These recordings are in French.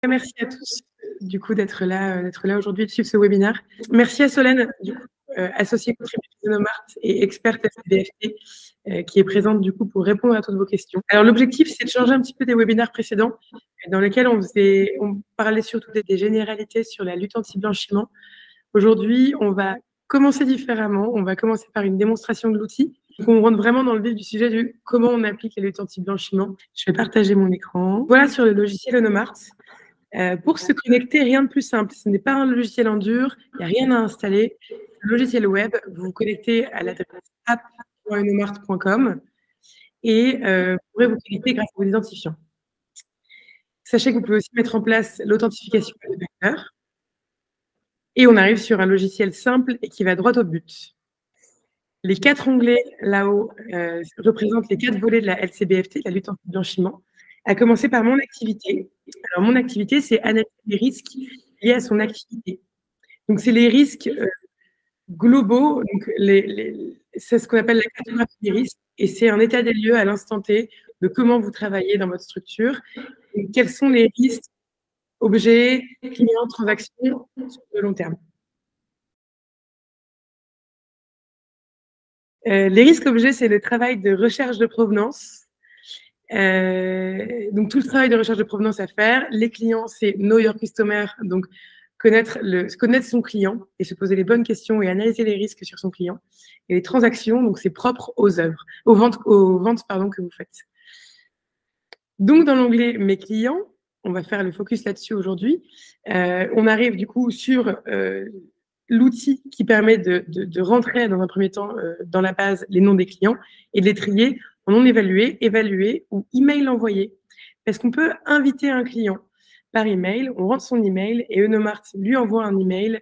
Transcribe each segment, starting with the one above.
Merci à tous, du coup, d'être là aujourd'hui et de suivre ce webinaire. Merci à Solène, du coup, associée contributrice de Nomart et experte SBFT, qui est présente, du coup, pour répondre à toutes vos questions. Alors, l'objectif, c'est de changer un petit peu des webinaires précédents, dans lesquels on parlait surtout des généralités sur la lutte anti-blanchiment. Aujourd'hui, on va commencer différemment. On va commencer par une démonstration de l'outil. On rentre vraiment dans le vif du sujet de comment on applique la lutte anti-blanchiment. Je vais partager mon écran. Voilà sur le logiciel Nomart. Pour se connecter, rien de plus simple. Ce n'est pas un logiciel en dur, il n'y a rien à installer. Un logiciel web, vous vous connectez à l'adresse app.unomart.com et vous pourrez vous connecter grâce à vos identifiants. Sachez que vous pouvez aussi mettre en place l'authentification de facteurs. Et on arrive sur un logiciel simple et qui va droit au but. Les 4 onglets là-haut représentent les 4 volets de la LCBFT, la lutte anti-blanchiment, à commencer par mon activité. Alors, mon activité, c'est analyser les risques liés à son activité. Donc, c'est les risques globaux. Donc, c'est ce qu'on appelle la cartographie des risques. Et c'est un état des lieux à l'instant T de comment vous travaillez dans votre structure. Et quels sont les risques, objets, clients, transactions sur le long terme. Les risques objets, c'est le travail de recherche de provenance. Donc, tout le travail de recherche de provenance à faire. Les clients, c'est Know Your Customer, donc connaître son client et se poser les bonnes questions et analyser les risques sur son client. Et les transactions, donc c'est propre aux œuvres, aux ventes que vous faites. Donc, dans l'onglet Mes clients, on va faire le focus là-dessus aujourd'hui. On arrive du coup sur l'outil qui permet de rentrer dans un premier temps dans la base les noms des clients et de les trier en non évalué, évalué ou email envoyé. Parce qu'on peut inviter un client par email, on rentre son email et Unomart lui envoie un email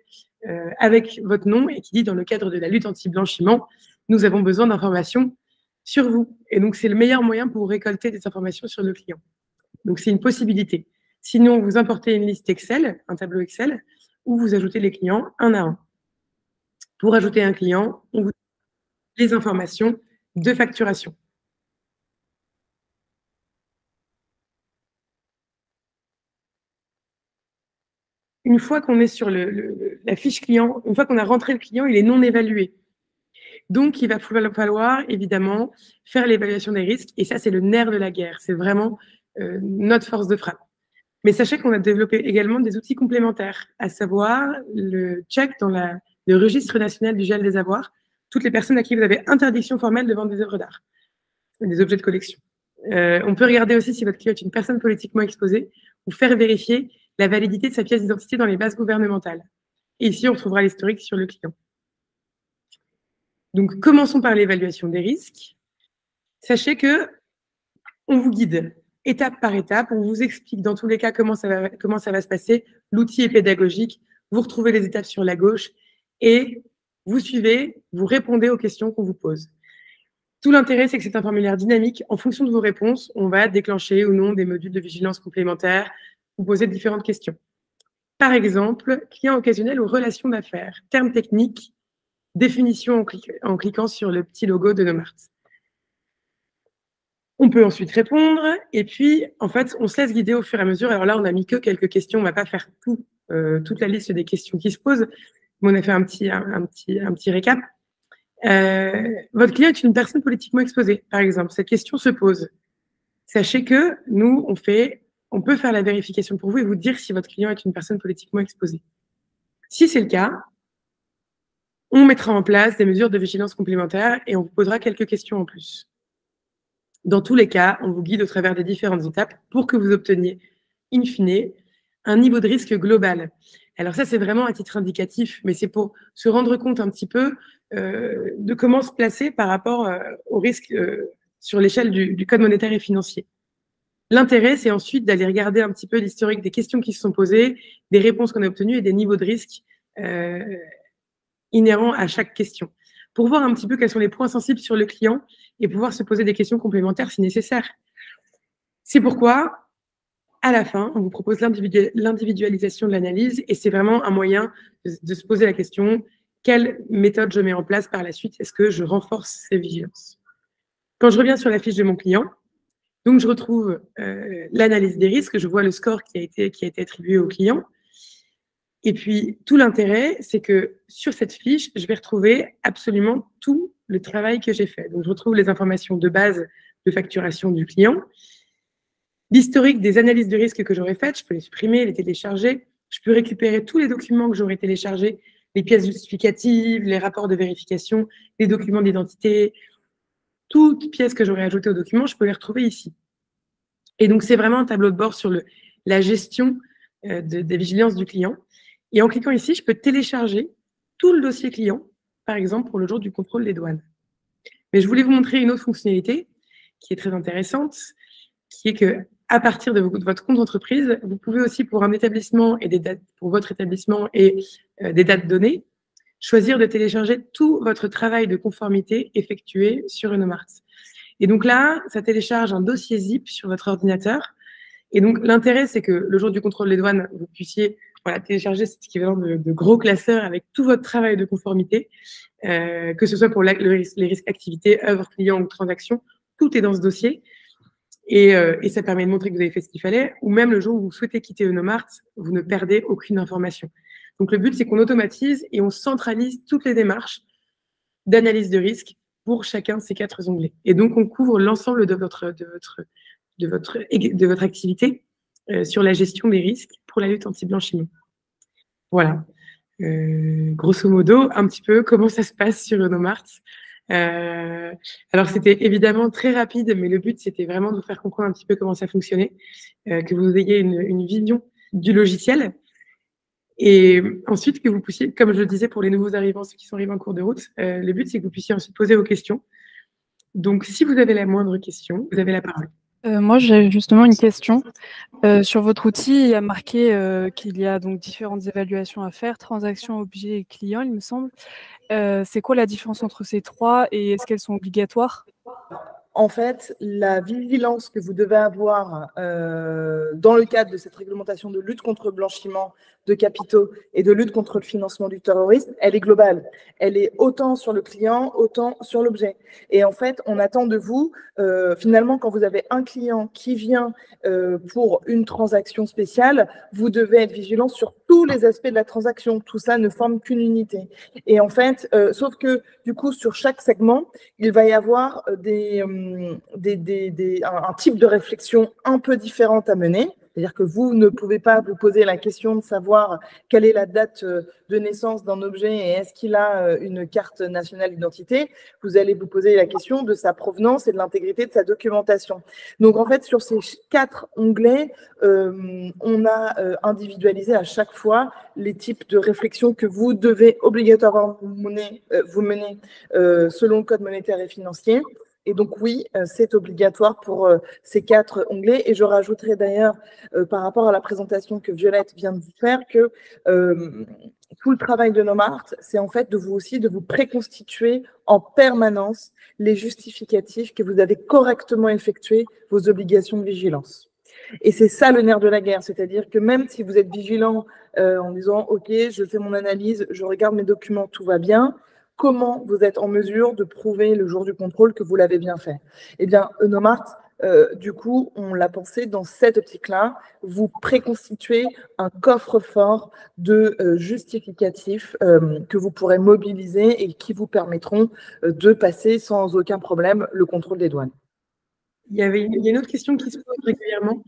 avec votre nom et qui dit dans le cadre de la lutte anti-blanchiment, nous avons besoin d'informations sur vous. Et donc, c'est le meilleur moyen pour récolter des informations sur le client. Donc, c'est une possibilité. Sinon, vous importez une liste Excel, un tableau Excel, où vous ajoutez les clients un à un. Pour ajouter un client, on vous donne les informations de facturation. Une fois qu'on est sur la fiche client, une fois qu'on a rentré le client, il est non évalué. Donc, il va falloir évidemment faire l'évaluation des risques. Et ça, c'est le nerf de la guerre. C'est vraiment notre force de frappe. Mais sachez qu'on a développé également des outils complémentaires, à savoir le check dans le registre national du gel des avoirs, toutes les personnes à qui vous avez interdiction formelle de vendre des œuvres d'art, des objets de collection. On peut regarder aussi si votre client est une personne politiquement exposée ou faire vérifier la validité de sa pièce d'identité dans les bases gouvernementales. Et ici, on retrouvera l'historique sur le client. Donc, commençons par l'évaluation des risques. Sachez que on vous guide étape par étape, on vous explique dans tous les cas comment ça va se passer. L'outil est pédagogique, vous retrouvez les étapes sur la gauche et vous suivez, vous répondez aux questions qu'on vous pose. Tout l'intérêt, c'est que c'est un formulaire dynamique. En fonction de vos réponses, on va déclencher ou non des modules de vigilance complémentaires, vous poser différentes questions. Par exemple, client occasionnel ou relation d'affaires, termes techniques, définition en cliquant sur le petit logo de Nomart. On peut ensuite répondre et puis, en fait, on se laisse guider au fur et à mesure. Alors là, on n'a mis que quelques questions. On ne va pas faire toute la liste des questions qui se posent, mais on a fait un petit récap. Votre client est une personne politiquement exposée, par exemple. Cette question se pose. Sachez que nous, on peut faire la vérification pour vous et vous dire si votre client est une personne politiquement exposée. Si c'est le cas, on mettra en place des mesures de vigilance complémentaires et on vous posera quelques questions en plus. Dans tous les cas, on vous guide au travers des différentes étapes pour que vous obteniez, in fine, un niveau de risque global. Alors ça, c'est vraiment à titre indicatif, mais c'est pour se rendre compte un petit peu de comment se placer par rapport au risque sur l'échelle du Code monétaire et financier. L'intérêt, c'est ensuite d'aller regarder un petit peu l'historique des questions qui se sont posées, des réponses qu'on a obtenues et des niveaux de risque inhérents à chaque question, pour voir un petit peu quels sont les points sensibles sur le client et pouvoir se poser des questions complémentaires si nécessaire. C'est pourquoi, à la fin, on vous propose l'individualisation de l'analyse et c'est vraiment un moyen de se poser la question, quelle méthode je mets en place par la suite? Est-ce que je renforce ces vigilances? Quand je reviens sur la fiche de mon client, Donc, je retrouve l'analyse des risques, je vois le score qui a été attribué au client. Et puis, tout l'intérêt, c'est que sur cette fiche, je vais retrouver absolument tout le travail que j'ai fait. Donc, je retrouve les informations de base de facturation du client, l'historique des analyses de risque que j'aurais faites, je peux les supprimer, les télécharger, je peux récupérer tous les documents que j'aurais téléchargés, les pièces justificatives, les rapports de vérification, les documents d'identité, toutes pièces que j'aurais ajoutées au document, je peux les retrouver ici. Et donc, c'est vraiment un tableau de bord sur la gestion des vigilances du client. Et en cliquant ici, je peux télécharger tout le dossier client, par exemple pour le jour du contrôle des douanes. Mais je voulais vous montrer une autre fonctionnalité qui est très intéressante, qui est que à partir de votre compte entreprise, vous pouvez aussi pour un établissement et des dates pour votre établissement et des dates données, choisir de télécharger tout votre travail de conformité effectué sur Unomart. Et donc là, ça télécharge un dossier zip sur votre ordinateur. Et donc l'intérêt, c'est que le jour du contrôle des douanes, vous puissiez télécharger cet équivalent de gros classeurs avec tout votre travail de conformité, que ce soit pour les risques activités, œuvres, clients ou transactions, tout est dans ce dossier. Et ça permet de montrer que vous avez fait ce qu'il fallait, ou même le jour où vous souhaitez quitter Unomart, vous ne perdez aucune information. Donc le but, c'est qu'on automatise et on centralise toutes les démarches d'analyse de risque pour chacun de ces 4 onglets. Et donc, on couvre l'ensemble de votre activité sur la gestion des risques pour la lutte anti-blanchiment. Voilà. Grosso modo, un petit peu comment ça se passe sur Unomart. Alors, c'était évidemment très rapide, mais le but, c'était vraiment de vous faire comprendre un petit peu comment ça fonctionnait, que vous ayez une vision du logiciel. Et ensuite, que vous puissiez, comme je le disais pour les nouveaux arrivants, ceux qui sont arrivés en cours de route, le but, c'est que vous puissiez ensuite poser vos questions. Donc, si vous avez la moindre question, vous avez la parole. Moi, j'ai justement une question. Sur votre outil, il y a marqué qu'il y a donc différentes évaluations à faire, transactions, objets et clients, il me semble. C'est quoi la différence entre ces 3 et est-ce qu'elles sont obligatoires ? En fait, la vigilance que vous devez avoir dans le cadre de cette réglementation de lutte contre le blanchiment de capitaux et de lutte contre le financement du terrorisme, elle est globale. Elle est autant sur le client, autant sur l'objet. Et en fait, on attend de vous, finalement, quand vous avez un client qui vient pour une transaction spéciale, vous devez être vigilant sur tous les aspects de la transaction. Tout ça ne forme qu'une unité. Et en fait, sauf que du coup, sur chaque segment, il va y avoir un type de réflexion un peu différente à mener. C'est-à-dire que vous ne pouvez pas vous poser la question de savoir quelle est la date de naissance d'un objet et est-ce qu'il a une carte nationale d'identité. Vous allez vous poser la question de sa provenance et de l'intégrité de sa documentation. Donc, en fait, sur ces 4 onglets, on a individualisé à chaque fois les types de réflexion que vous devez obligatoirement vous mener selon le Code monétaire et financier. Et donc, oui, c'est obligatoire pour ces 4 onglets. Et je rajouterai d'ailleurs, par rapport à la présentation que Violette vient de vous faire, que tout le travail de Unomart, c'est en fait de vous préconstituer en permanence les justificatifs que vous avez correctement effectué vos obligations de vigilance. Et c'est ça le nerf de la guerre, c'est-à-dire que même si vous êtes vigilant en disant « Ok, je fais mon analyse, je regarde mes documents, tout va bien », comment vous êtes en mesure de prouver le jour du contrôle que vous l'avez bien fait? Eh bien, Unomart, du coup, on l'a pensé dans cette optique-là, vous préconstituez un coffre-fort de justificatifs que vous pourrez mobiliser et qui vous permettront de passer sans aucun problème le contrôle des douanes. Il y a une autre question qui se pose régulièrement,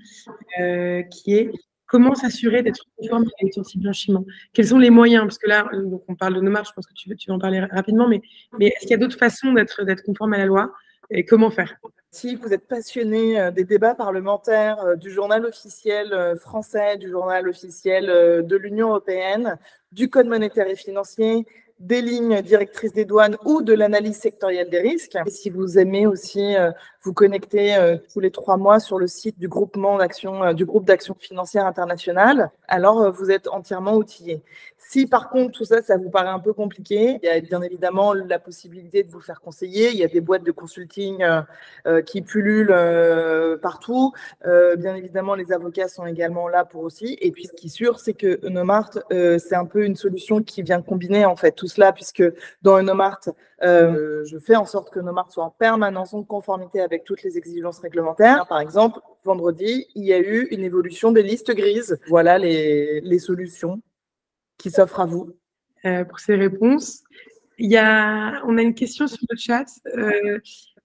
qui est comment s'assurer d'être conforme à la lutte anti-blanchiment? Quels sont les moyens? Parce que là, donc on parle de Unomart, je pense que tu vas en parler rapidement, mais est-ce qu'il y a d'autres façons d'être conforme à la loi et comment faire? Si vous êtes passionné des débats parlementaires, du journal officiel français, du journal officiel de l'Union européenne, du Code monétaire et financier, des lignes directrices des douanes ou de l'analyse sectorielle des risques. Et si vous aimez aussi vous connecter tous les 3 mois sur le site du groupe d'action financière internationale, alors vous êtes entièrement outillé. Si par contre tout ça, ça vous paraît un peu compliqué, il y a bien évidemment la possibilité de vous faire conseiller. Il y a des boîtes de consulting qui pullulent partout. Bien évidemment, les avocats sont également là pour aussi. Et puis ce qui est sûr, c'est que Unomart, c'est un peu une solution qui vient combiner en fait tout cela, puisque dans Unomart, Je fais en sorte que nos marques soient en permanence en conformité avec toutes les exigences réglementaires. Par exemple, vendredi, il y a eu une évolution des listes grises. Voilà les solutions qui s'offrent à vous. Pour ces réponses. On a une question sur le chat.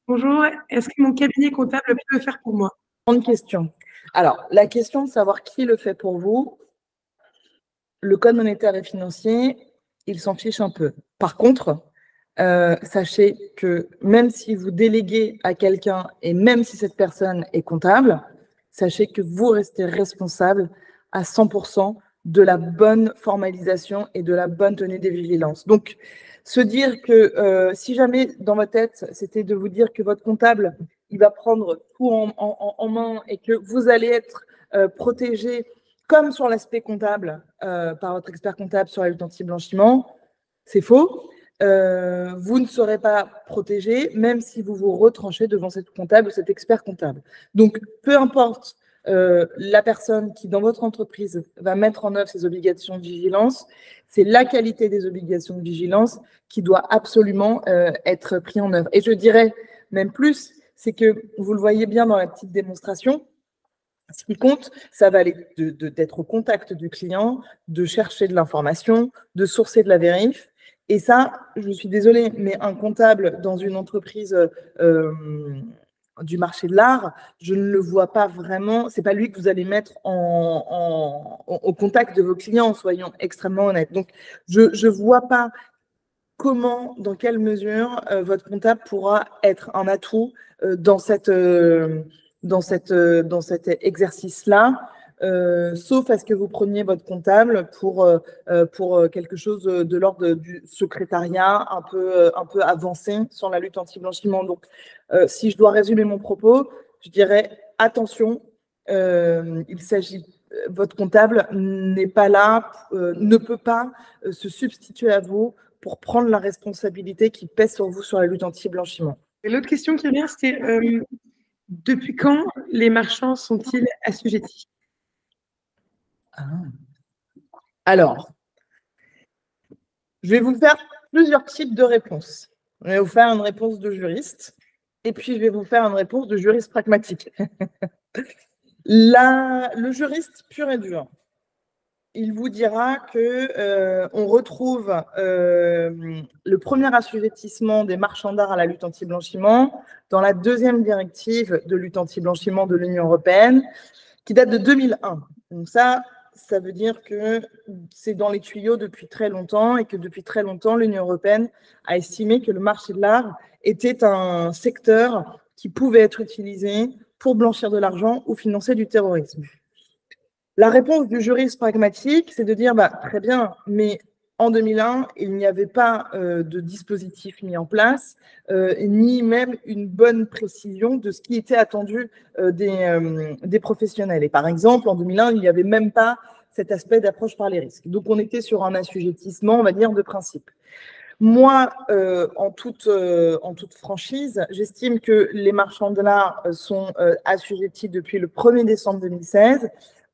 Bonjour, est-ce que mon cabinet comptable peut le faire pour moi? Grande question. Alors, la question de savoir qui le fait pour vous, le Code monétaire et financier, il s'en fiche un peu. Par contre, sachez que même si vous déléguez à quelqu'un et même si cette personne est comptable, sachez que vous restez responsable à 100% de la bonne formalisation et de la bonne tenue des vigilances. Donc, se dire que si jamais dans votre tête, c'était de vous dire que votre comptable, il va prendre tout en main et que vous allez être protégé comme sur l'aspect comptable par votre expert comptable sur la lutte anti-blanchiment, c'est faux. Vous ne serez pas protégé, même si vous vous retranchez devant cette comptable ou cet expert comptable. Donc, peu importe la personne qui, dans votre entreprise, va mettre en œuvre ces obligations de vigilance, c'est la qualité des obligations de vigilance qui doit absolument être prise en œuvre. Et je dirais même plus, c'est que vous le voyez bien dans la petite démonstration, ce qui compte, ça va aller d'être au contact du client, de chercher de l'information, de sourcer de la vérif. Et ça, je suis désolée, mais un comptable dans une entreprise du marché de l'art, je ne le vois pas vraiment. C'est pas lui que vous allez mettre au contact de vos clients, soyons extrêmement honnêtes. Donc, je vois pas comment, dans quelle mesure votre comptable pourra être un atout dans cet exercice-là, sauf à ce que vous preniez votre comptable pour quelque chose de l'ordre du secrétariat un peu avancé sur la lutte anti-blanchiment. Donc, si je dois résumer mon propos, je dirais attention, votre comptable n'est pas là, ne peut pas se substituer à vous pour prendre la responsabilité qui pèse sur vous sur la lutte anti-blanchiment. Et l'autre question qui revient, c'était depuis quand les marchands sont-ils assujettis? Alors, je vais vous faire plusieurs types de réponses. Je vais vous faire une réponse de juriste et puis je vais vous faire une réponse de juriste pragmatique. Le juriste pur et dur, il vous dira que on retrouve le premier assujettissement des marchands d'art à la lutte anti-blanchiment dans la deuxième directive de lutte anti-blanchiment de l'Union européenne, qui date de 2001. Donc ça veut dire que c'est dans les tuyaux depuis très longtemps et que depuis très longtemps, l'Union européenne a estimé que le marché de l'art était un secteur qui pouvait être utilisé pour blanchir de l'argent ou financer du terrorisme. La réponse du juriste pragmatique, c'est de dire très bien, mais en 2001, il n'y avait pas de dispositif mis en place, ni même une bonne précision de ce qui était attendu des professionnels. Et par exemple, en 2001, il n'y avait même pas cet aspect d'approche par les risques. Donc, on était sur un assujettissement, on va dire, de principe. Moi, en toute franchise, j'estime que les marchands de l'art sont assujettis depuis le 1er décembre 2016.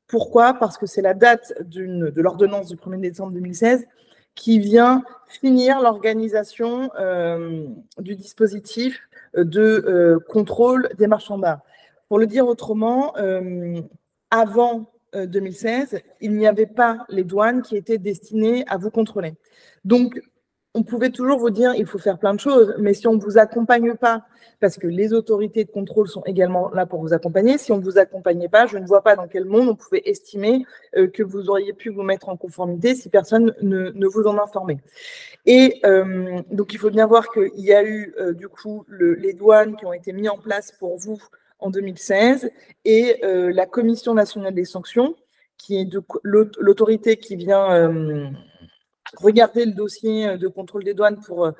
Pourquoi? Parce que c'est la date de l'ordonnance du 1er décembre 2016 qui vient finir l'organisation du dispositif de contrôle des marchands d'art. Pour le dire autrement, avant 2016, il n'y avait pas les douanes qui étaient destinées à vous contrôler. Donc, on pouvait toujours vous dire il faut faire plein de choses, mais si on ne vous accompagne pas, parce que les autorités de contrôle sont également là pour vous accompagner, si on ne vous accompagnait pas, je ne vois pas dans quel monde on pouvait estimer que vous auriez pu vous mettre en conformité si personne ne vous en informait. Et donc, il faut bien voir qu'il y a eu du coup les douanes qui ont été mis en place pour vous en 2016 et la Commission nationale des sanctions, qui est l'autorité qui vient regarder le dossier de contrôle des douanes pour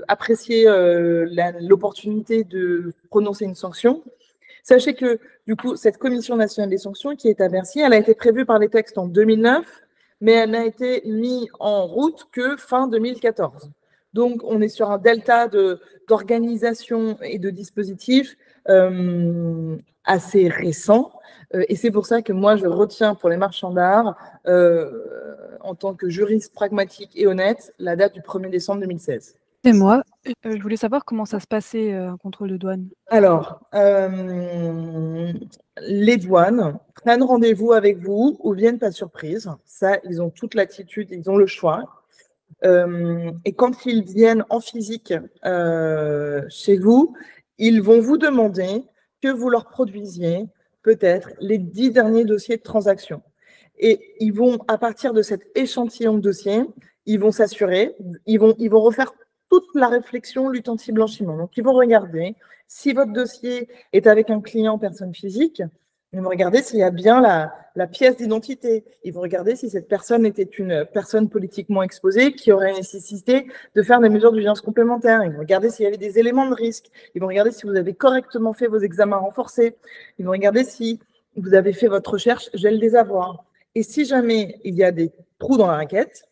apprécier l'opportunité de prononcer une sanction. Sachez que, du coup, cette Commission nationale des sanctions qui est à Bercy, elle a été prévue par les textes en 2009, mais elle n'a été mise en route que fin 2014. Donc, on est sur un delta d'organisation et de dispositifs assez récent. Et c'est pour ça que moi, je retiens pour les marchands d'art, en tant que juriste pragmatique et honnête, la date du 1er décembre 2016. Et moi, je voulais savoir comment ça se passait, un contrôle de douane. Alors, les douanes prennent rendez-vous avec vous ou viennent par surprise. Ça, ils ont toute l'attitude, ils ont le choix. Et quand ils viennent en physique chez vous, ils vont vous demander que vous leur produisiez peut-être les 10 derniers dossiers de transaction. Et ils vont, à partir de cet échantillon de dossiers, ils vont s'assurer, ils vont refaire toute la réflexion lutte anti-blanchiment. Donc, ils vont regarder si votre dossier est avec un client personne physique, ils vont regarder s'il y a bien la pièce d'identité. Ils vont regarder si cette personne était une personne politiquement exposée qui aurait nécessité de faire des mesures d'urgence complémentaires. Ils vont regarder s'il y avait des éléments de risque. Ils vont regarder si vous avez correctement fait vos examens renforcés. Ils vont regarder si vous avez fait votre recherche gel des avoirs. Et si jamais il y a des trous dans la raquette,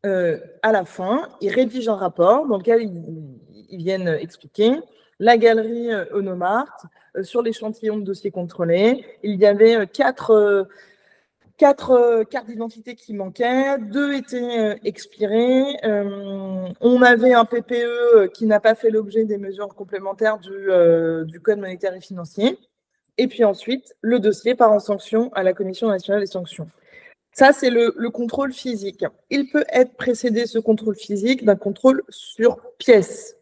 à la fin, ils rédigent un rapport dans lequel ils viennent expliquer la galerie Onomart, sur l'échantillon de dossiers contrôlés, il y avait quatre cartes d'identité qui manquaient, 2 étaient expirées, on avait un PPE qui n'a pas fait l'objet des mesures complémentaires du Code monétaire et financier, et puis ensuite, le dossier part en sanction à la Commission nationale des sanctions. Ça, c'est le contrôle physique. Il peut être précédé, ce contrôle physique, d'un contrôle sur pièce.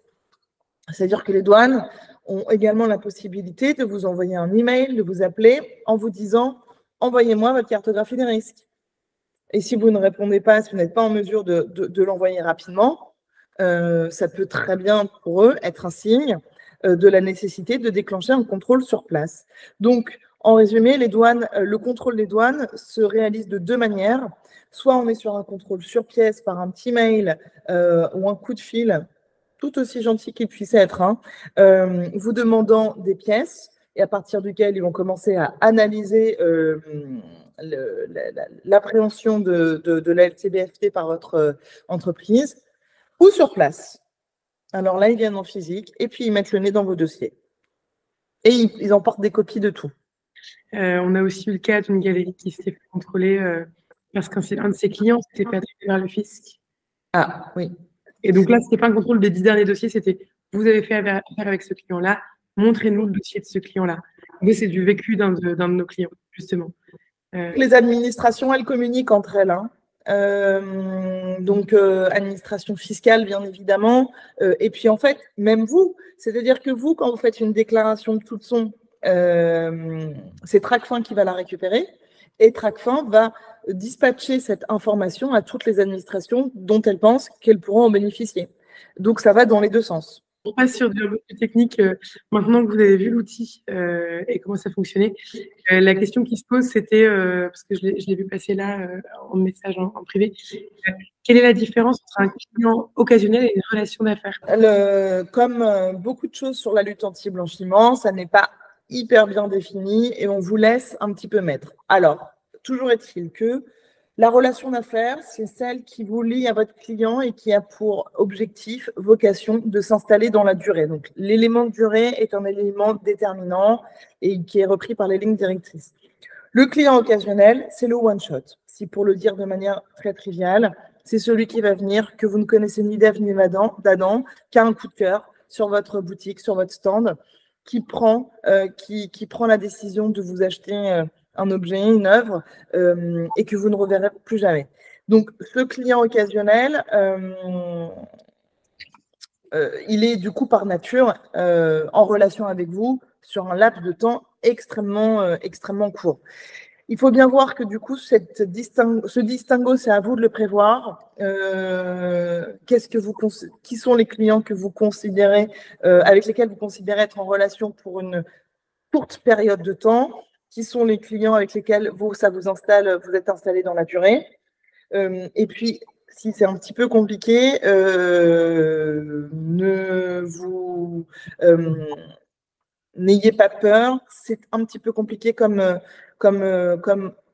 C'est-à-dire que les douanes ont également la possibilité de vous envoyer un email, de vous appeler en vous disant « Envoyez-moi votre cartographie des risques ». Et si vous ne répondez pas, si vous n'êtes pas en mesure de l'envoyer rapidement, ça peut très bien pour eux être un signe de la nécessité de déclencher un contrôle sur place. Donc, en résumé, le contrôle des douanes se réalise de 2 manières. Soit on est sur un contrôle sur pièce par un petit mail ou un coup de fil, tout aussi gentil qu'il puisse être, vous demandant des pièces, et à partir duquel ils vont commencer à analyser l'appréhension de la LCBFT par votre entreprise, ou sur place. Alors là, ils viennent en physique, et puis ils mettent le nez dans vos dossiers. Et ils emportent des copies de tout. On a aussi eu le cas d'une galerie qui s'était fait contrôler parce qu'un de ses clients s'était fait attaquer vers le fisc. Ah, oui. Et donc là, ce n'était pas un contrôle des 10 derniers dossiers, c'était vous avez fait affaire avec ce client-là, montrez-nous le dossier de ce client-là. Mais c'est du vécu d'un de nos clients, justement. Les administrations, elles communiquent entre elles. Donc, administration fiscale, bien évidemment. Et puis, en fait, même vous, c'est-à-dire que vous, quand vous faites une déclaration de soupçon, c'est Tracfin qui va la récupérer. Et Tracfin va dispatcher cette information à toutes les administrations dont elles pensent qu'elles pourront en bénéficier. Donc, ça va dans les 2 sens. On passe sur du plus technique. Maintenant que vous avez vu l'outil et comment ça fonctionnait, la question qui se pose, c'était, parce que je l'ai vu passer là en message en privé, quelle est la différence entre un client occasionnel et une relation d'affaires? Comme beaucoup de choses sur la lutte anti-blanchiment, ça n'est pas hyper bien défini et on vous laisse un petit peu mettre. Alors, toujours est-il que la relation d'affaires, c'est celle qui vous lie à votre client et qui a pour objectif, vocation, de s'installer dans la durée. Donc, l'élément de durée est un élément déterminant et qui est repris par les lignes directrices. Le client occasionnel, c'est le one-shot. Si pour le dire de manière très triviale, c'est celui qui va venir, que vous ne connaissez ni d'Ève ni d'Adam, qui a un coup de cœur sur votre boutique, sur votre stand, qui prend la décision de vous acheter un objet, une œuvre, et que vous ne reverrez plus jamais. Donc, ce client occasionnel, il est du coup par nature en relation avec vous sur un laps de temps extrêmement court. Il faut bien voir que du coup, ce distinguo, c'est à vous de le prévoir. Qui sont les clients que vous considérez, avec lesquels vous considérez être en relation pour une courte période de temps? Qui sont les clients avec lesquels vous êtes installé dans la durée? Et puis, si c'est un petit peu compliqué, n'ayez pas peur, c'est un petit peu compliqué comme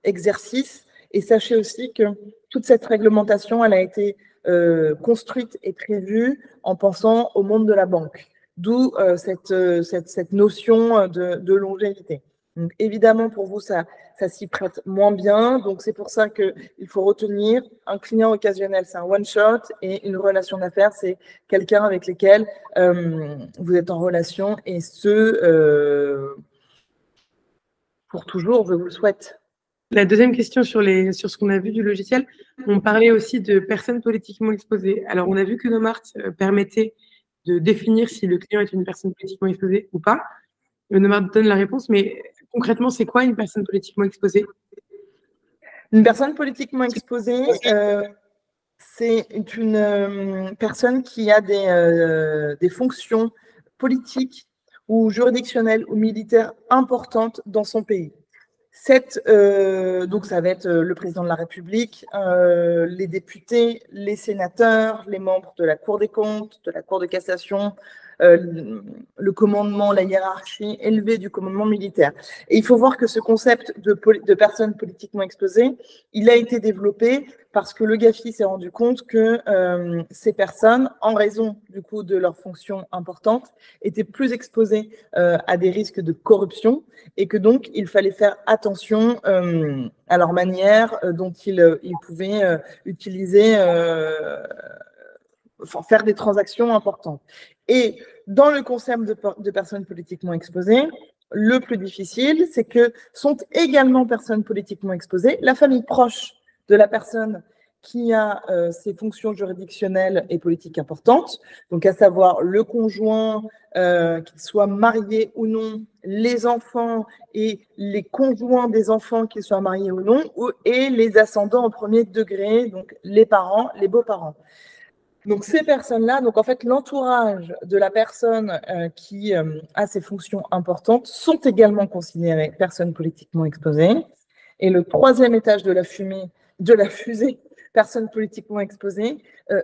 exercice. Et sachez aussi que toute cette réglementation, elle a été construite et prévue en pensant au monde de la banque. D'où cette notion de longévité. Donc, évidemment, pour vous, ça s'y prête moins bien. Donc, c'est pour ça qu'il faut retenir un client occasionnel, c'est un one-shot, et une relation d'affaires, c'est quelqu'un avec lequel vous êtes en relation, et pour toujours, je vous le souhaite. La deuxième question sur ce qu'on a vu du logiciel, on parlait aussi de personnes politiquement exposées. Alors, on a vu que Nomart permettait de définir si le client est une personne politiquement exposée ou pas. Nomart donne la réponse, mais concrètement, c'est quoi une personne politiquement exposée? Une personne politiquement exposée, c'est une personne qui a des fonctions politiques ou juridictionnelles ou militaires importantes dans son pays. Donc, ça va être le président de la République, les députés, les sénateurs, les membres de la Cour des comptes, de la Cour de cassation, le commandement, la hiérarchie élevée du commandement militaire. Et il faut voir que ce concept de personnes politiquement exposées, il a été développé parce que le GAFI s'est rendu compte que ces personnes, en raison du coup de leurs fonctions importantes, étaient plus exposées à des risques de corruption, et que donc il fallait faire attention à leur manière dont ils pouvaient utiliser, faire des transactions importantes. Et dans le concept de personnes politiquement exposées, le plus difficile, c'est que sont également personnes politiquement exposées la famille proche de la personne qui a ses fonctions juridictionnelles et politiques importantes, donc à savoir le conjoint, qu'il soit marié ou non, les enfants et les conjoints des enfants, qu'ils soient mariés ou non, et les ascendants au premier degré, donc les parents, les beaux-parents. Donc, ces personnes-là, donc en fait, l'entourage de la personne qui a ces fonctions importantes sont également considérées personnes politiquement exposées. Et le troisième étage de la fusée, personnes politiquement exposées,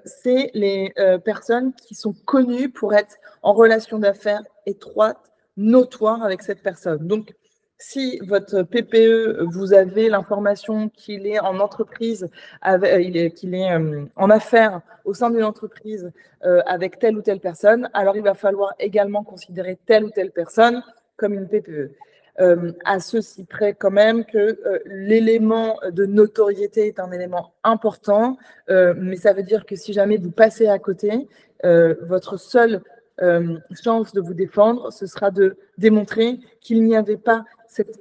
c'est les personnes qui sont connues pour être en relation d'affaires étroite, notoire avec cette personne. Donc, si votre PPE, vous avez l'information qu'il est en entreprise, qu'il est en affaires au sein d'une entreprise avec telle ou telle personne, alors il va falloir également considérer telle ou telle personne comme une PPE. À ceci près quand même que l'élément de notoriété est un élément important, mais ça veut dire que si jamais vous passez à côté, votre seule chance de vous défendre, ce sera de démontrer qu'il n'y avait pas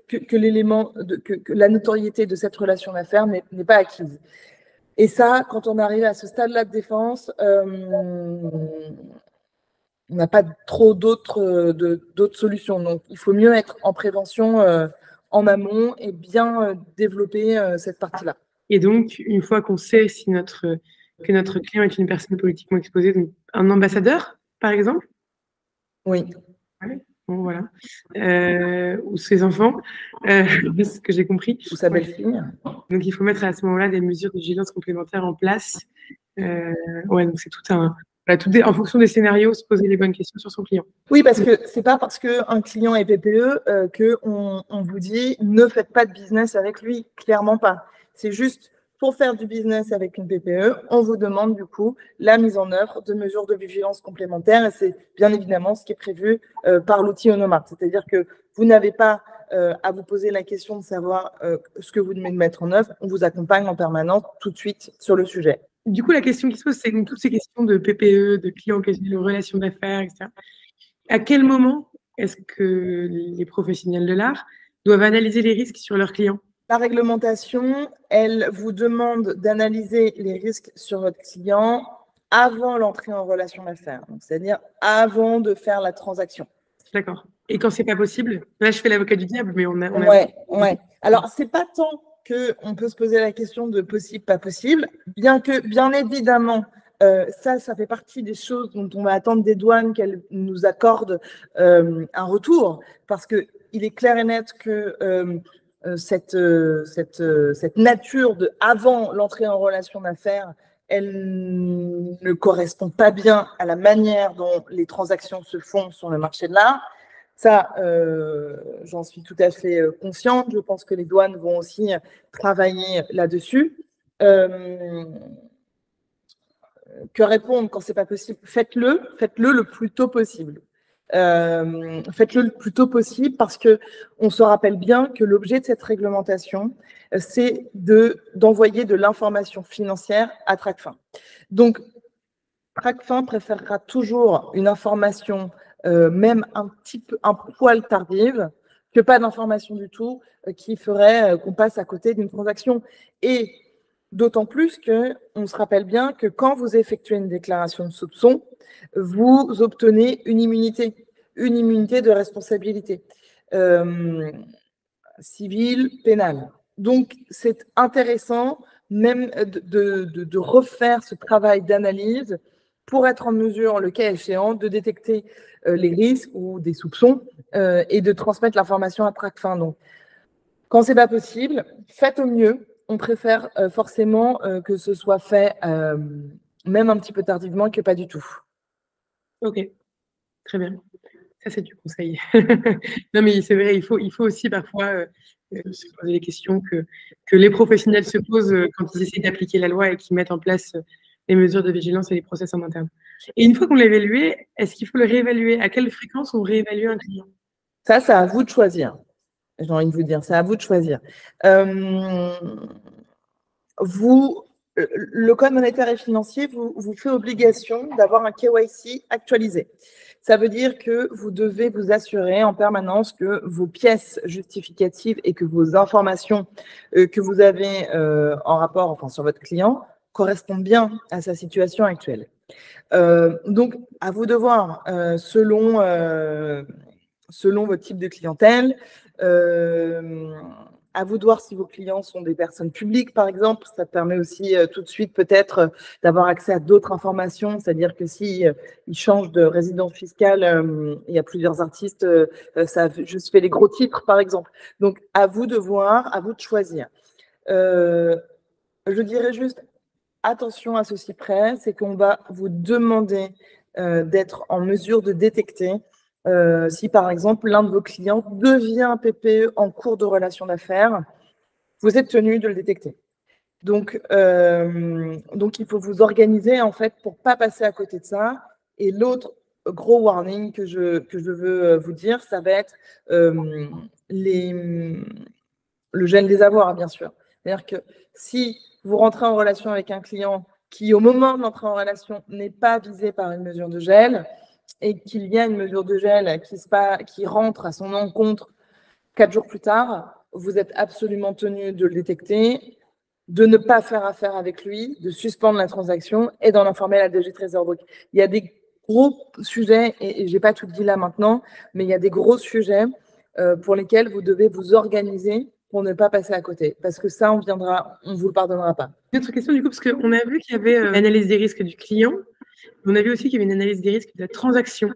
que l'élément, que la notoriété de cette relation d'affaires n'est pas acquise. Et ça, quand on arrive à ce stade-là de défense, on n'a pas trop d'autres solutions. Donc, il faut mieux être en prévention en amont et bien développer cette partie-là. Et donc, une fois qu'on sait que notre client est une personne politiquement exposée, donc un ambassadeur, par exemple? Oui. Ouais. Bon, voilà. Ou ses enfants, ce que j'ai compris. Ou sa belle-fille. Donc, il faut mettre à ce moment-là des mesures de vigilance complémentaires en place. Ouais, donc c'est tout en fonction des scénarios, se poser les bonnes questions sur son client. Oui, parce que c'est pas parce qu'un client est PPE qu'on vous dit ne faites pas de business avec lui, clairement pas. C'est juste pour faire du business avec une PPE, on vous demande du coup la mise en œuvre de mesures de vigilance complémentaires, et c'est bien évidemment ce qui est prévu par l'outil Onomart. C'est-à-dire que vous n'avez pas à vous poser la question de savoir ce que vous devez mettre en œuvre, on vous accompagne en permanence tout de suite sur le sujet. Du coup, la question qui se pose, c'est toutes ces questions de PPE, de clients occasionnels, de relations d'affaires, etc. À quel moment est-ce que les professionnels de l'art doivent analyser les risques sur leurs clients? La réglementation, elle vous demande d'analyser les risques sur votre client avant l'entrée en relation d'affaires, c'est-à-dire avant de faire la transaction. D'accord. Et quand c'est pas possible, là je fais l'avocat du diable, mais on a... Ouais. Alors, c'est pas tant qu'on peut se poser la question de possible, pas possible, bien que, bien évidemment, ça fait partie des choses dont on va attendre des douanes qu'elles nous accordent un retour, parce qu'il est clair et net que cette nature de avant l'entrée en relation d'affaires, elle ne correspond pas bien à la manière dont les transactions se font sur le marché de l'art. Ça, j'en suis tout à fait consciente. Je pense que les douanes vont aussi travailler là-dessus. Que répondre quand c'est pas possible? Faites-le le plus tôt possible. Faites-le le plus tôt possible parce qu'on se rappelle bien que l'objet de cette réglementation, c'est d'envoyer de l'information financière à Tracfin. Donc, Tracfin préférera toujours une information, même un poil tardive, que pas d'information du tout qui ferait qu'on passe à côté d'une transaction. Et d'autant plus qu'on se rappelle bien que quand vous effectuez une déclaration de soupçon, vous obtenez une immunité de responsabilité civile, pénale. Donc, c'est intéressant même de refaire ce travail d'analyse pour être en mesure, le cas échéant, de détecter les risques ou des soupçons et de transmettre l'information à Tracfin. Donc, quand ce n'est pas possible, faites au mieux. On préfère forcément que ce soit fait même un petit peu tardivement que pas du tout. Ok, très bien. Ça, c'est du conseil. Non, mais c'est vrai, il faut aussi parfois se poser les questions que les professionnels se posent quand ils essaient d'appliquer la loi et qu'ils mettent en place les mesures de vigilance et les process en interne. Et une fois qu'on l'a évalué, est-ce qu'il faut le réévaluer? À quelle fréquence on réévalue un client? Ça, c'est à vous de choisir. J'ai envie de vous dire, c'est à vous de choisir. Le Code monétaire et financier vous fait obligation d'avoir un KYC actualisé. Ça veut dire que vous devez vous assurer en permanence que vos pièces justificatives et que vos informations que vous avez en rapport, enfin sur votre client, correspondent bien à sa situation actuelle. Donc, à vous de voir, selon votre type de clientèle, à vous de voir si vos clients sont des personnes publiques, par exemple. Ça permet aussi tout de suite peut-être d'avoir accès à d'autres informations. C'est-à-dire que si ils changent de résidence fiscale, il y a plusieurs artistes, ça a juste fait les gros titres, par exemple. Donc, à vous de voir, à vous de choisir. Je dirais juste, attention à ceci près, c'est qu'on va vous demander d'être en mesure de détecter si, par exemple, l'un de vos clients devient un PPE en cours de relation d'affaires, vous êtes tenu de le détecter. Donc, il faut vous organiser, en fait, pour ne pas passer à côté de ça. Et l'autre gros warning que je veux vous dire, ça va être le gel des avoirs, bien sûr. C'est-à-dire que si vous rentrez en relation avec un client qui, au moment de l'entrée en relation, n'est pas visé par une mesure de gel, et qu'il y a une mesure de gel qui rentre à son encontre 4 jours plus tard, vous êtes absolument tenu de le détecter, de ne pas faire affaire avec lui, de suspendre la transaction et d'en informer la DG Trésor. Donc, il y a des gros sujets, et je n'ai pas tout dit là maintenant, mais il y a des gros sujets pour lesquels vous devez vous organiser pour ne pas passer à côté. Parce que ça, on ne vous le pardonnera pas. Une autre question, du coup, parce qu'on a vu qu'il y avait l'analyse des risques du client. On a vu aussi qu'il y avait une analyse des risques de la transaction.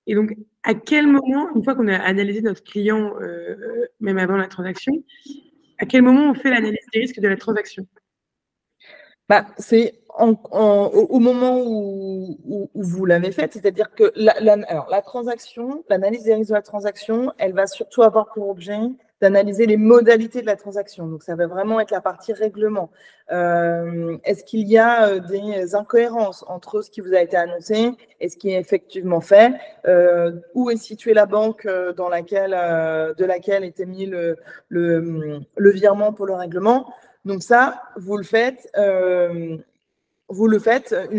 Et donc, à quel moment, une fois qu'on a analysé notre client, même avant la transaction, à quel moment on fait l'analyse des risques de la transaction? C'est au moment où vous l'avez faite, c'est-à-dire que la transaction, l'analyse des risques de la transaction, elle va surtout avoir pour objet d'analyser les modalités de la transaction. Donc, ça va vraiment être la partie règlement. Est-ce qu'il y a des incohérences entre ce qui vous a été annoncé et ce qui est effectivement fait? Où est située la banque de laquelle était mis le virement pour le règlement? Donc ça, vous le faites une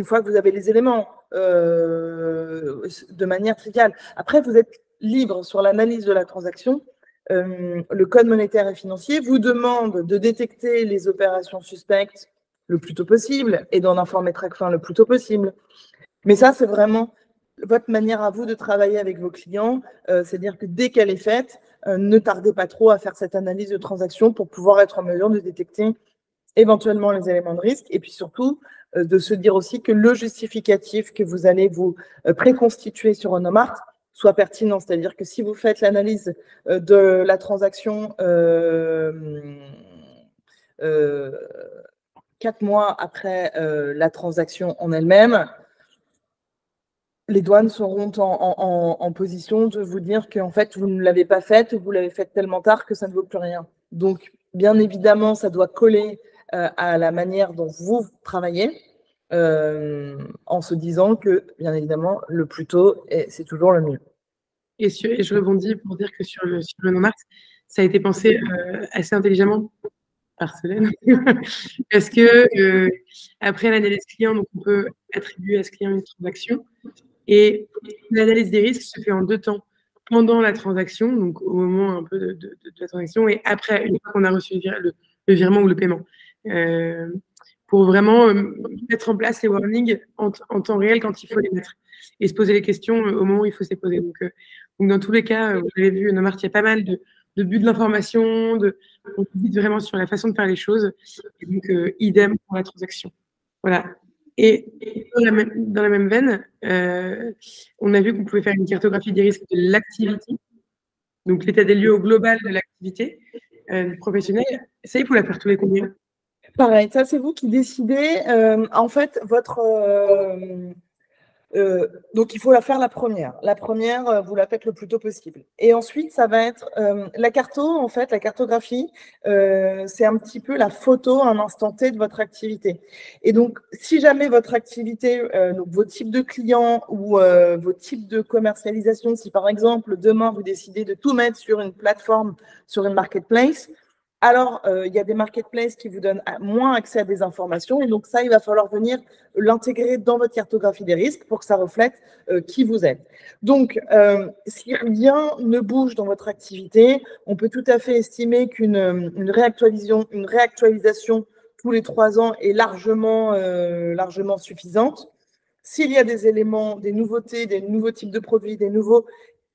fois que vous avez les éléments de manière triviale. Après, vous êtes libre sur l'analyse de la transaction. Le Code monétaire et financier vous demande de détecter les opérations suspectes le plus tôt possible et d'en informer Tracfin le plus tôt possible. Mais ça, c'est vraiment votre manière à vous de travailler avec vos clients. C'est-à-dire que dès qu'elle est faite, ne tardez pas trop à faire cette analyse de transaction pour pouvoir être en mesure de détecter éventuellement les éléments de risque et puis surtout de se dire aussi que le justificatif que vous allez vous préconstituer sur Onomart soit pertinent. C'est-à-dire que si vous faites l'analyse de la transaction 4 mois après la transaction en elle-même, les douanes seront en position de vous dire qu'en fait, vous ne l'avez pas faite, vous l'avez faite tellement tard que ça ne vaut plus rien. Donc, bien évidemment, ça doit coller à la manière dont vous travaillez, en se disant que, bien évidemment, le plus tôt, c'est toujours le mieux. Et je rebondis pour dire que sur le no-mark, ça a été pensé assez intelligemment par Solène. Parce que après l'analyse client, donc on peut attribuer à ce client une transaction. Et l'analyse des risques se fait en 2 temps. Pendant la transaction, donc au moment un peu de la transaction, et après, une fois qu'on a reçu le virement ou le paiement. Pour vraiment mettre en place les warnings en temps réel quand il faut les mettre. Et se poser les questions au moment où il faut se les poser. Donc dans tous les cas, vous l'avez vu, Nomart, il y a pas mal de buts de l'information, on dit vraiment sur la façon de faire les choses. Et donc, idem pour la transaction. Voilà. Et dans la même veine, on a vu qu'on pouvait faire une cartographie des risques de l'activité, donc l'état des lieux au global de l'activité professionnelle. Ça, il faut la faire tous les combien? Pareil, ça c'est vous qui décidez. En fait, donc il faut la faire la première. La première, vous la faites le plus tôt possible. Et ensuite, ça va être la cartographie, c'est un petit peu la photo, un instant T de votre activité. Et donc, si jamais votre activité, donc vos types de clients ou vos types de commercialisation, si par exemple demain vous décidez de tout mettre sur une plateforme, sur une marketplace, alors, il y a des marketplaces qui vous donnent moins accès à des informations. Et donc, ça, il va falloir venir l'intégrer dans votre cartographie des risques pour que ça reflète qui vous êtes. Donc, si rien ne bouge dans votre activité, on peut tout à fait estimer qu'une réactualisation tous les 3 ans est largement suffisante. S'il y a des éléments, des nouveautés, des nouveaux types de produits, des nouveaux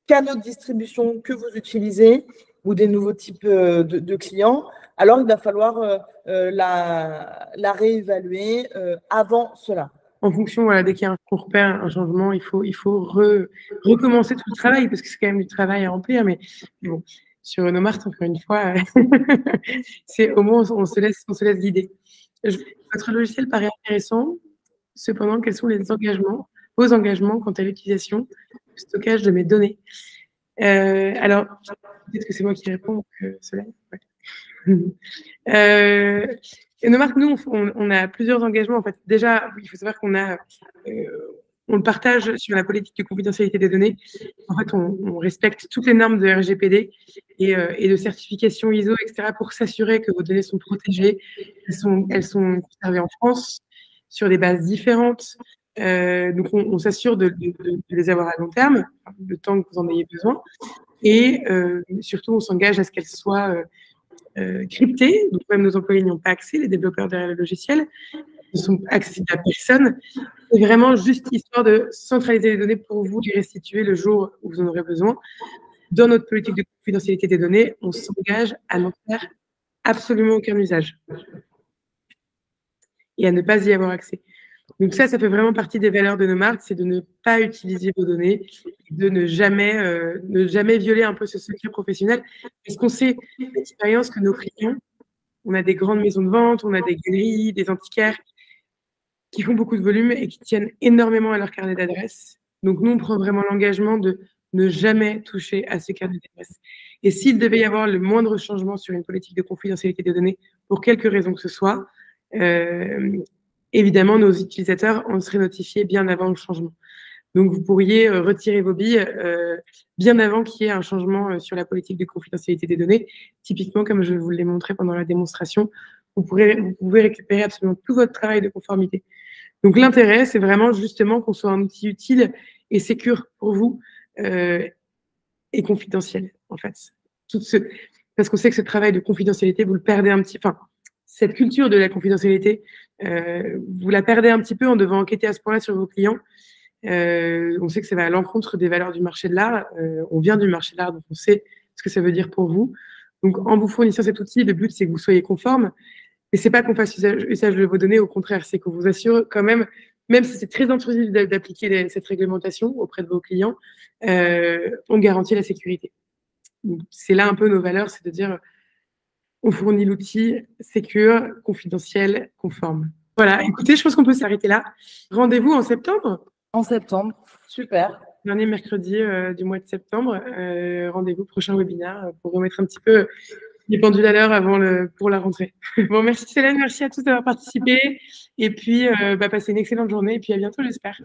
canaux de distribution que vous utilisez, ou des nouveaux types de clients, alors il va falloir la réévaluer avant cela. En fonction, voilà, dès qu'il y a qu'on repère un changement, il faut recommencer tout le travail, parce que c'est quand même du travail à remplir, mais bon, sur Nomart, encore une fois, c'est au moins on se laisse guider. Votre logiciel paraît intéressant, cependant, quels sont vos engagements quant à l'utilisation du stockage de mes données? Alors, peut-être que c'est moi qui réponds, Solène. Ouais. Et Nomart, nous, on a plusieurs engagements. En fait, déjà, il faut savoir qu'on on le partage sur la politique de confidentialité des données. En fait, on respecte toutes les normes de RGPD et de certification ISO, etc., pour s'assurer que vos données sont protégées. Elles sont conservées en France sur des bases différentes. Donc, on s'assure de les avoir à long terme, le temps que vous en ayez besoin. Et surtout, on s'engage à ce qu'elles soient cryptées. Donc, même nos employés n'y ont pas accès, les développeurs derrière le logiciel ne sont accessibles à personne. C'est vraiment juste histoire de centraliser les données pour vous les restituer le jour où vous en aurez besoin. Dans notre politique de confidentialité des données, on s'engage à n'en faire absolument aucun usage et à ne pas y avoir accès. Donc ça fait vraiment partie des valeurs de Nomart, c'est de ne pas utiliser vos données, de ne jamais violer un peu ce secret professionnel, parce qu'on sait l'expérience que nos clients, on a des grandes maisons de vente, on a des galeries, des antiquaires qui font beaucoup de volume et qui tiennent énormément à leur carnet d'adresse. Donc nous, on prend vraiment l'engagement de ne jamais toucher à ce carnet d'adresse. Et s'il devait y avoir le moindre changement sur une politique de confidentialité des données, pour quelque raison que ce soit, évidemment, nos utilisateurs en seraient notifiés bien avant le changement. Donc, vous pourriez retirer vos billes bien avant qu'il y ait un changement sur la politique de confidentialité des données. Typiquement, comme je vous l'ai montré pendant la démonstration, vous pouvez récupérer absolument tout votre travail de conformité. Donc, l'intérêt, c'est vraiment justement qu'on soit un outil utile et sécure pour vous et confidentiel, en fait. Parce qu'on sait que ce travail de confidentialité, vous le perdez un petit... Enfin, cette culture de la confidentialité, vous la perdez un petit peu en devant enquêter à ce point-là sur vos clients. On sait que ça va à l'encontre des valeurs du marché de l'art. On vient du marché de l'art, donc on sait ce que ça veut dire pour vous. Donc, en vous fournissant cet outil, le but, c'est que vous soyez conforme. Et c'est pas qu'on fasse usage de vos données, au contraire, c'est qu'on vous assure quand même si c'est très intrusif d'appliquer cette réglementation auprès de vos clients, on garantit la sécurité. C'est là un peu nos valeurs, c'est de dire on fournit l'outil sécure, confidentiel, conforme. Voilà, écoutez, je pense qu'on peut s'arrêter là. Rendez-vous en septembre. En septembre, super. Dernier mercredi du mois de septembre. Rendez-vous, prochain webinaire pour remettre un petit peu les pendules à l'heure pour la rentrée. Bon, merci Célène, merci à tous d'avoir participé. Et puis, passez une excellente journée et puis à bientôt, j'espère.